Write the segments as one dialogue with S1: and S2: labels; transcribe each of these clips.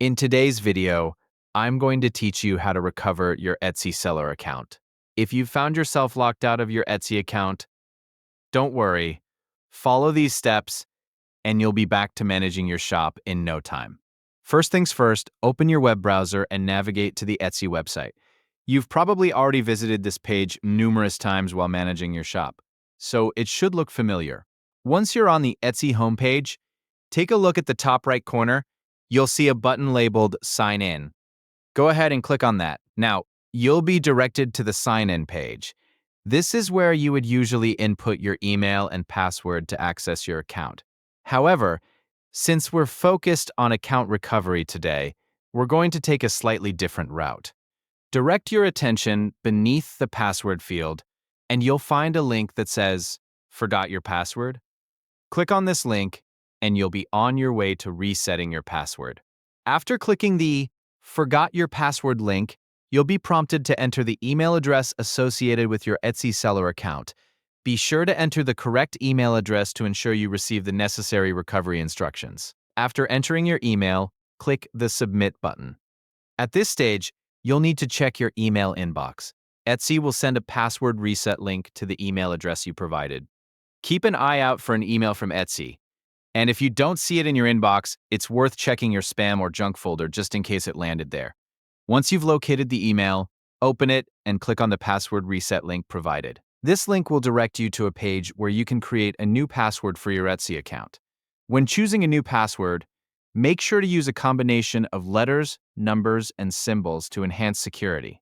S1: In today's video, I'm going to teach you how to recover your Etsy seller account. If you've found yourself locked out of your Etsy account, don't worry. Follow these steps and you'll be back to managing your shop in no time. First things first, open your web browser and navigate to the Etsy website. You've probably already visited this page numerous times while managing your shop, so it should look familiar. Once you're on the Etsy homepage, take a look at the top right corner. You'll see a button labeled Sign In. Go ahead and click on that. Now, you'll be directed to the Sign In page. This is where you would usually input your email and password to access your account. However, since we're focused on account recovery today, we're going to take a slightly different route. Direct your attention beneath the password field, and you'll find a link that says, Forgot your password? Click on this link, and you'll be on your way to resetting your password. After clicking the Forgot Your Password link, you'll be prompted to enter the email address associated with your Etsy seller account. Be sure to enter the correct email address to ensure you receive the necessary recovery instructions. After entering your email, click the Submit button. At this stage, you'll need to check your email inbox. Etsy will send a password reset link to the email address you provided. Keep an eye out for an email from Etsy. And if you don't see it in your inbox, it's worth checking your spam or junk folder just in case it landed there. Once you've located the email, open it and click on the password reset link provided. This link will direct you to a page where you can create a new password for your Etsy account. When choosing a new password, make sure to use a combination of letters, numbers, and symbols to enhance security.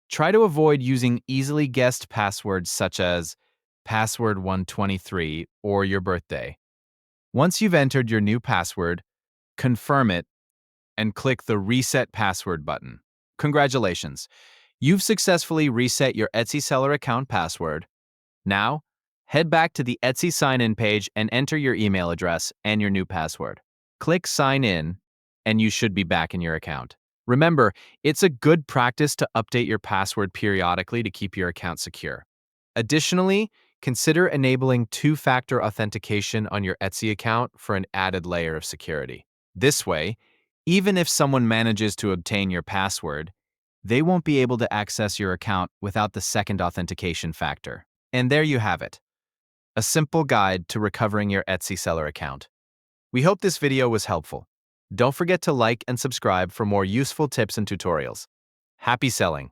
S1: Try to avoid using easily guessed passwords such as password 123 or your birthday. Once you've entered your new password, confirm it and click the Reset Password button. Congratulations! You've successfully reset your Etsy seller account password. Now, head back to the Etsy sign-in page and enter your email address and your new password. Click Sign In, and you should be back in your account. Remember, it's a good practice to update your password periodically to keep your account secure. Additionally, consider enabling two-factor authentication on your Etsy account for an added layer of security. This way, even if someone manages to obtain your password, they won't be able to access your account without the second authentication factor. And there you have it, a simple guide to recovering your Etsy seller account. We hope this video was helpful. Don't forget to like and subscribe for more useful tips and tutorials. Happy selling!